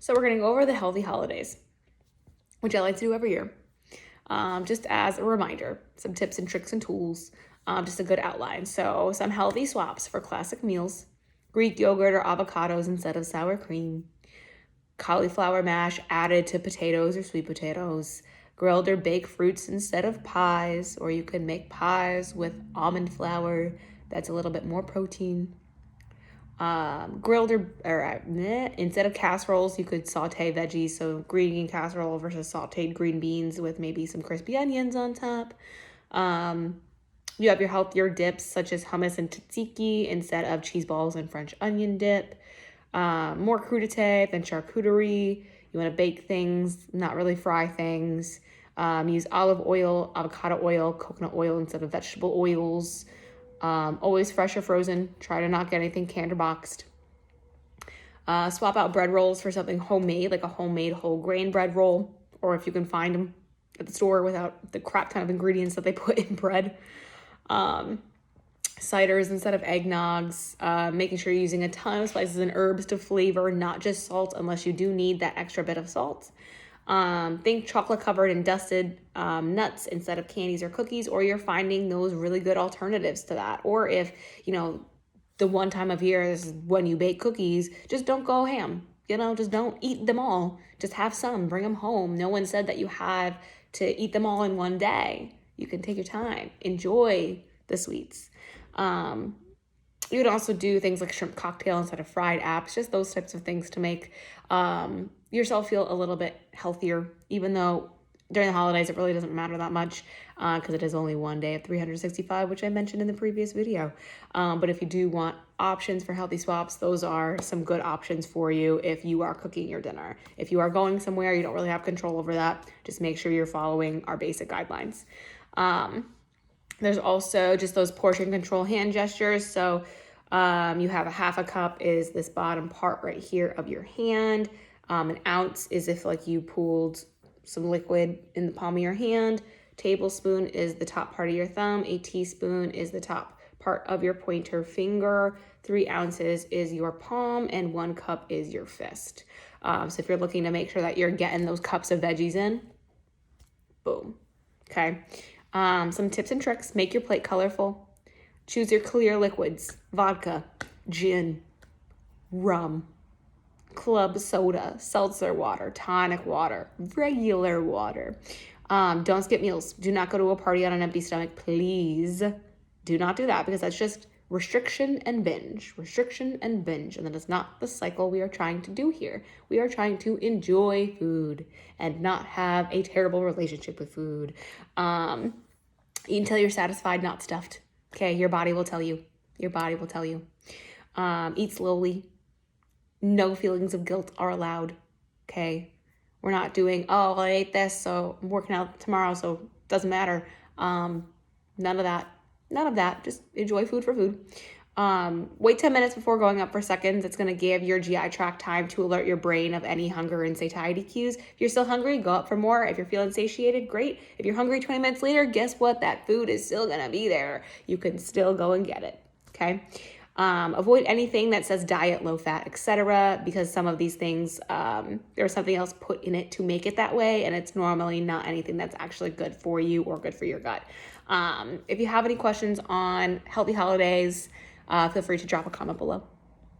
So we're going to go over the healthy holidays, which I like to do every year. Just as a reminder, some tips and tricks and tools, just a good outline. So some healthy swaps for classic meals: Greek yogurt or avocados instead of sour cream, cauliflower mash added to potatoes or sweet potatoes, grilled or baked fruits instead of pies, or you can make pies with almond flour. That's a little bit more protein. Grilled instead of casseroles, you could saute veggies. So green bean casserole versus sauteed green beans with maybe some crispy onions on top. You have your healthier dips such as hummus and tzatziki instead of cheese balls and French onion dip. More crudité than charcuterie. You want to bake things, not really fry things. Use olive oil, avocado oil, coconut oil instead of vegetable oils. Always fresh or frozen. Try to not get anything canned or boxed. Swap out bread rolls for something homemade, like a homemade whole grain bread roll, or if you can find them at the store without the crap ton of ingredients that they put in bread. Ciders instead of eggnogs, making sure you're using a ton of spices and herbs to flavor, not just salt unless you do need that extra bit of salt. Think chocolate covered and dusted nuts instead of candies or cookies, or you're finding those really good alternatives to that. Or if, the one time of year is when you bake cookies, just don't go ham. Just don't eat them all. Just have some, bring them home. No one said that you have to eat them all in one day. You can take your time, enjoy the sweets. You could also do things like shrimp cocktail instead of fried apps, just those types of things to make yourself feel a little bit healthier, even though during the holidays it really doesn't matter that much because it is only one day of 365, which I mentioned in the previous video. But if you do want options for healthy swaps, those are some good options for you if you are cooking your dinner. If you are going somewhere, you don't really have control over that, just make sure you're following our basic guidelines. There's also just those portion control hand gestures. So you have a half a cup is this bottom part right here of your hand. An ounce is if like you pulled some liquid in the palm of your hand. Tablespoon is the top part of your thumb. A teaspoon is the top part of your pointer finger. 3 ounces is your palm, and 1 cup is your fist. So if you're looking to make sure that you're getting those cups of veggies in, boom. Okay. Some tips and tricks: make your plate colorful. Choose your clear liquids: vodka, gin, rum, club soda, seltzer water, tonic water, regular water. Don't skip meals. Do not go to a party on an empty stomach, please. Do not do that because that's just restriction and binge, and that is not the cycle we are trying to do here. We are trying to enjoy food and not have a terrible relationship with food. Eat until you're satisfied, not stuffed. Okay, your body will tell you. Eat slowly. No feelings of guilt are allowed. Okay, we're not doing, oh, I ate this, so I'm working out tomorrow, so it doesn't matter. None of that. Just enjoy food for food. Wait 10 minutes before going up for seconds. It's going to give your GI tract time to alert your brain of any hunger and satiety cues. If you're still hungry, go up for more. If you're feeling satiated, great. If you're hungry 20 minutes later, guess what? That food is still going to be there. You can still go and get it. Okay. Avoid anything that says diet, low fat, etc., because some of these things, there's something else put in it to make it that way, and it's normally not anything that's actually good for you or good for your gut. If you have any questions on healthy holidays, feel free to drop a comment below.